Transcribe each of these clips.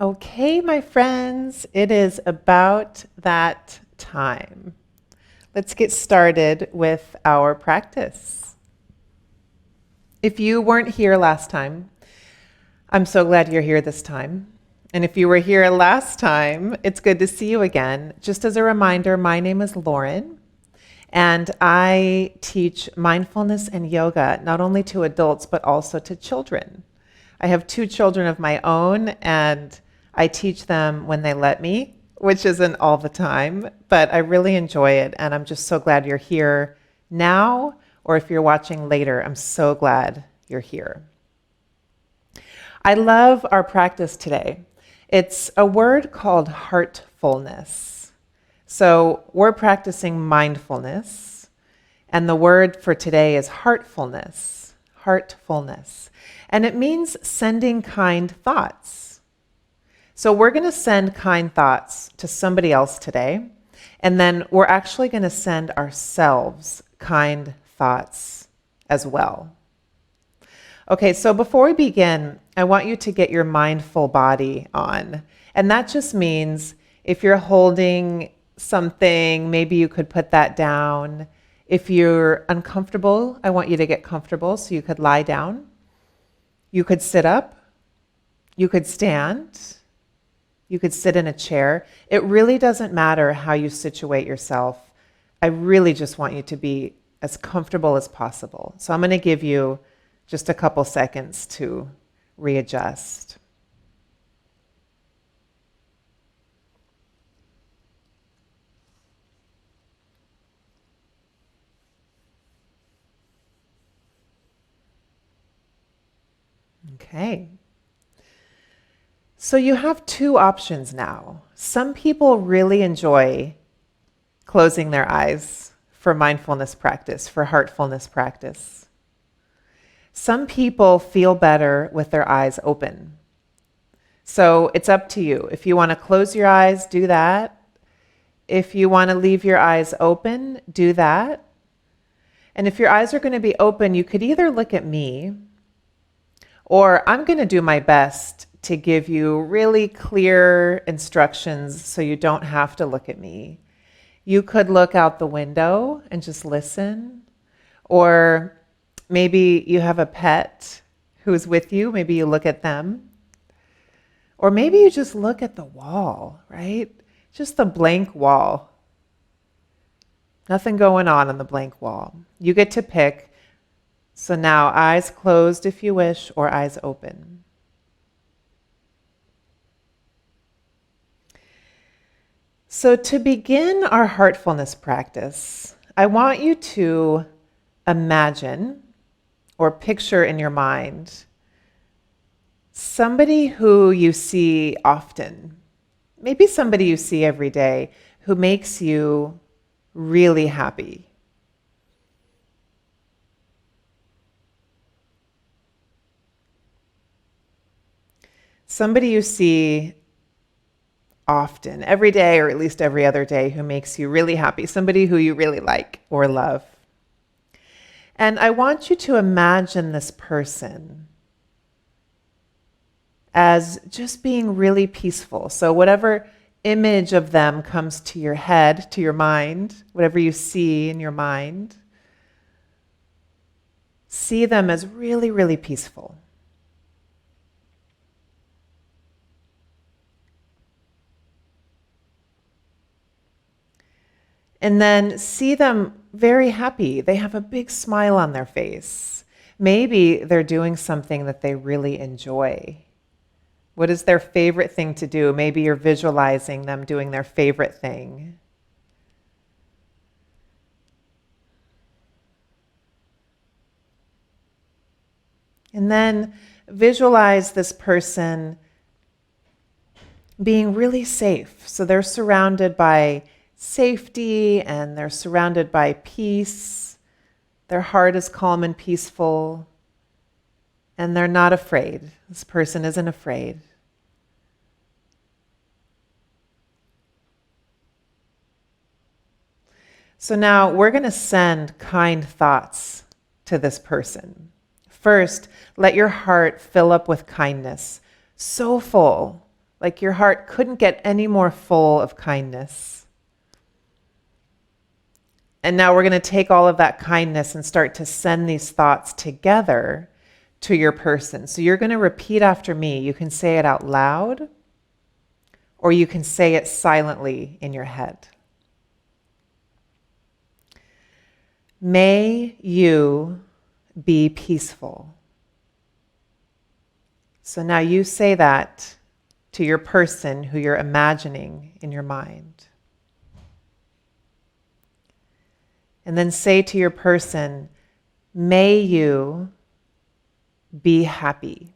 Okay, my friends, it is about that time. Let's get started with our practice. If you weren't here last time, I'm so glad you're here this time. And if you were here last time, it's good to see you again. Just as a reminder, my name is Lauren, and I teach mindfulness and yoga, not only to adults, but also to children. I have 2 children of my own, and I teach them when they let me, which isn't all the time, but I really enjoy it. And I'm just so glad you're here now, or if you're watching later, I'm so glad you're here. I love our practice today. It's a word called heartfulness. So we're practicing mindfulness, and the word for today is heartfulness, heartfulness. And it means sending kind thoughts. So we're going to send kind thoughts to somebody else today, and then we're actually going to send ourselves kind thoughts as well. Okay, so before we begin, I want you to get your mindful body on. And that just means if you're holding something, maybe you could put that down. If you're uncomfortable, I want you to get comfortable, so you could lie down. You could sit up. You could stand. You could sit in a chair. It really doesn't matter how you situate yourself. I really just want you to be as comfortable as possible. So I'm going to give you just a couple seconds to readjust. Okay. So you have 2 options now. Some people really enjoy closing their eyes for mindfulness practice, for heartfulness practice. Some people feel better with their eyes open. So it's up to you. If you want to close your eyes, do that. If you want to leave your eyes open, do that. And if your eyes are going to be open, you could either look at me, or I'm going to do my best to give you really clear instructions so you don't have to look at me. You could look out the window and just listen. Or maybe you have a pet who's with you. Maybe you look at them. Or maybe you just look at the wall, right? Just the blank wall. Nothing going on the blank wall. You get to pick. So now eyes closed if you wish, or eyes open. So to begin our heartfulness practice, I want you to imagine or picture in your mind somebody who you see often, maybe somebody you see every day, who makes you really happy. Somebody you see often, every day or at least every other day, who makes you really happy, somebody who you really like or love. And I want you to imagine this person as just being really peaceful. So whatever image of them comes to your head, to your mind, whatever you see in your mind, see them as really, really peaceful. And then see them very happy. They have a big smile on their face. Maybe they're doing something that they really enjoy. What is their favorite thing to do? Maybe you're visualizing them doing their favorite thing. And then visualize this person being really safe. So they're surrounded by safety, and they're surrounded by peace. Their heart is calm and peaceful, and they're not afraid. This person isn't afraid. So now we're going to send kind thoughts to this person. First, let your heart fill up with kindness, so full like your heart couldn't get any more full of kindness. And now we're going to take all of that kindness and start to send these thoughts together to your person. So you're going to repeat after me. You can say it out loud, or you can say it silently in your head. May you be peaceful. So now you say that to your person who you're imagining in your mind. And then say to your person, may you be happy.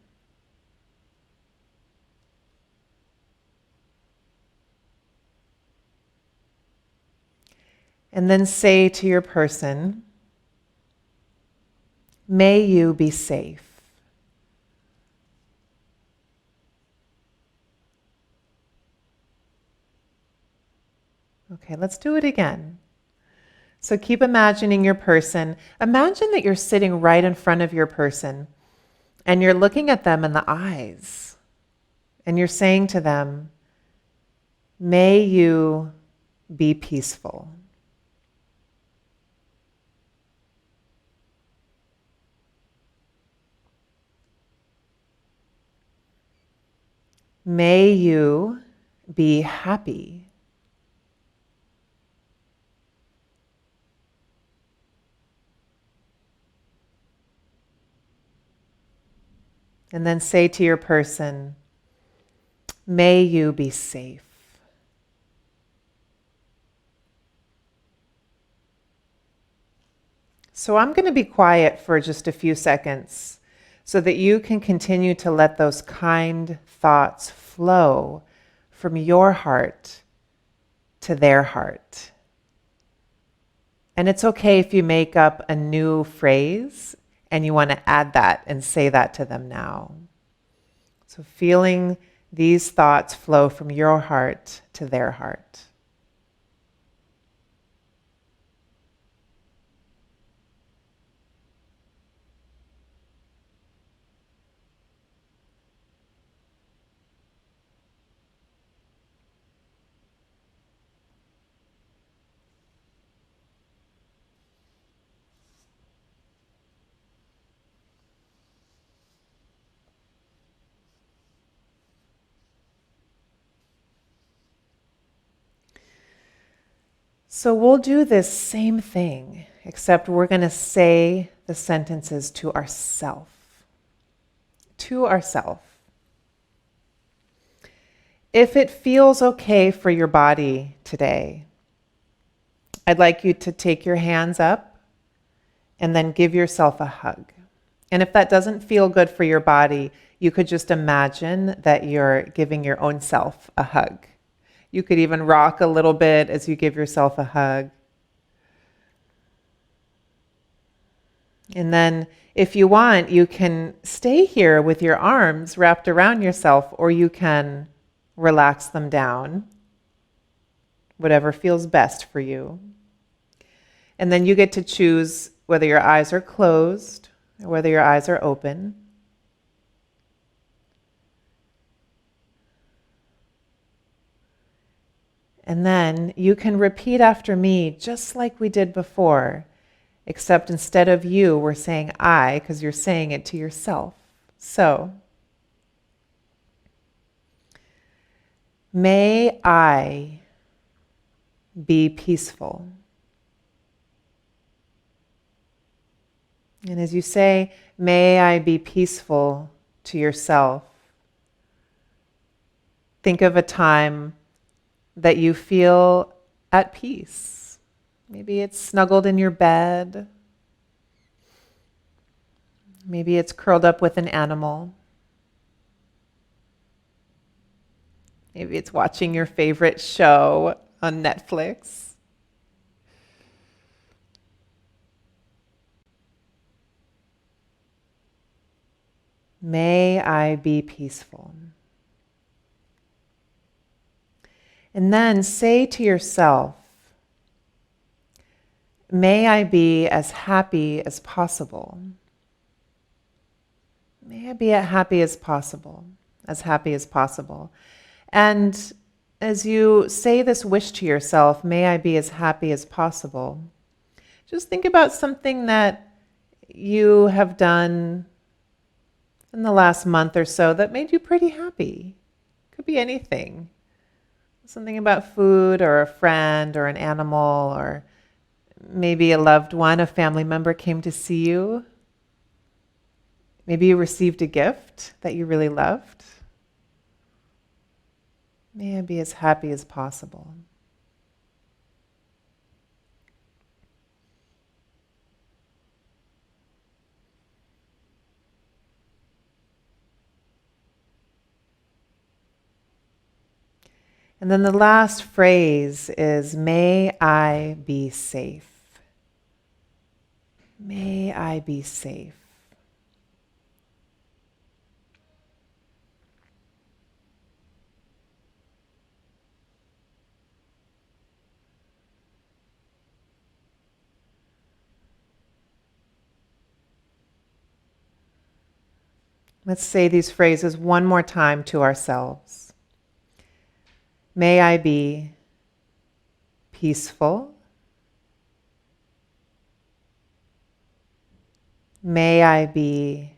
And then say to your person, may you be safe. Okay, let's do it again. So keep imagining your person. Imagine that you're sitting right in front of your person and you're looking at them in the eyes and you're saying to them, may you be peaceful. May you be happy. And then say to your person, may you be safe. So I'm going to be quiet for just a few seconds so that you can continue to let those kind thoughts flow from your heart to their heart. And it's okay if you make up a new phrase and you want to add that and say that to them now. So feeling these thoughts flow from your heart to their heart. So we'll do this same thing, except we're going to say the sentences to ourself. To ourself. If it feels okay for your body today, I'd like you to take your hands up and then give yourself a hug. And if that doesn't feel good for your body, you could just imagine that you're giving your own self a hug. You could even rock a little bit as you give yourself a hug. And then if you want, you can stay here with your arms wrapped around yourself, or you can relax them down, whatever feels best for you. And then you get to choose whether your eyes are closed or whether your eyes are open. And then you can repeat after me just like we did before, except instead of you, we're saying I, because you're saying it to yourself. So, may I be peaceful. And as you say, may I be peaceful to yourself, think of a time that you feel at peace. Maybe it's snuggled in your bed. Maybe it's curled up with an animal. Maybe it's watching your favorite show on Netflix. May I be peaceful. And then say to yourself, may I be as happy as possible. May I be as happy as possible, as happy as possible. And as you say this wish to yourself, may I be as happy as possible, just think about something that you have done in the last month or so that made you pretty happy. Could be anything. Something about food or a friend or an animal, or maybe a loved one, a family member came to see you. Maybe you received a gift that you really loved. May I be as happy as possible. And then the last phrase is, may I be safe. May I be safe. Let's say these phrases one more time to ourselves. May I be peaceful. May I be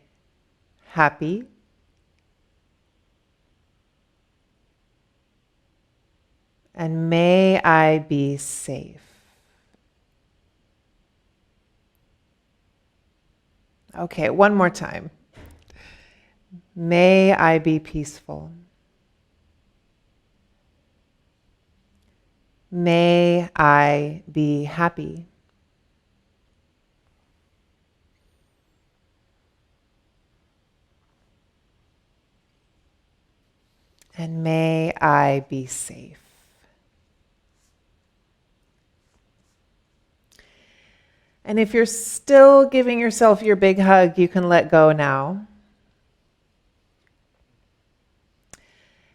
happy. And may I be safe. Okay, one more time. May I be peaceful. May I be happy. And may I be safe. And if you're still giving yourself your big hug, you can let go now.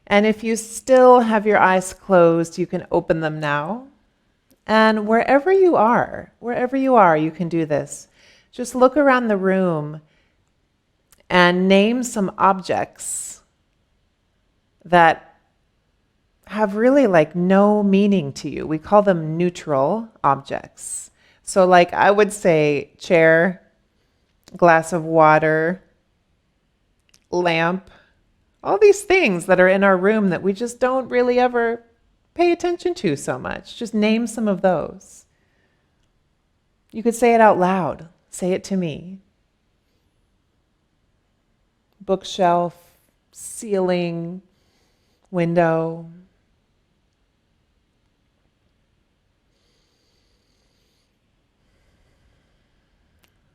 And if you still have your eyes closed, you can open them now. And wherever you are, you can do this. Just look around the room and name some objects that have really like no meaning to you. We call them neutral objects. So like I would say chair, glass of water, lamp, all these things that are in our room that we just don't really ever pay attention to so much. Just name some of those. You could say it out loud. Say it to me. Bookshelf, ceiling, window.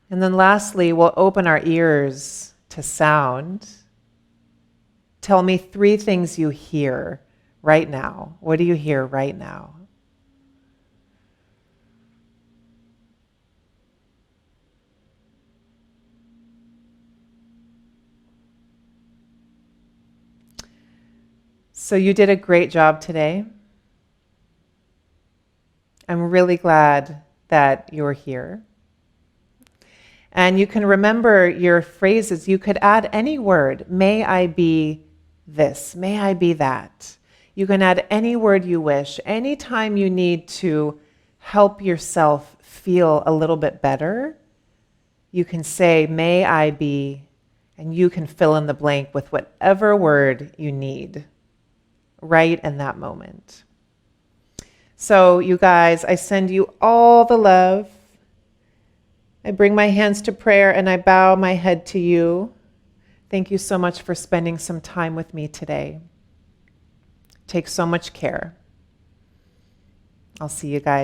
And then lastly, we'll open our ears to sound. Tell me 3 things you hear right now. What do you hear right now? So you did a great job today. I'm really glad that you're here. And you can remember your phrases. You could add any word. May I be this. May I be that. You can add any word you wish. Anytime you need to help yourself feel a little bit better, you can say, may I be, and you can fill in the blank with whatever word you need right in that moment. So you guys, I send you all the love. I bring my hands to prayer and I bow my head to you. Thank you so much for spending some time with me today. Take so much care. I'll see you guys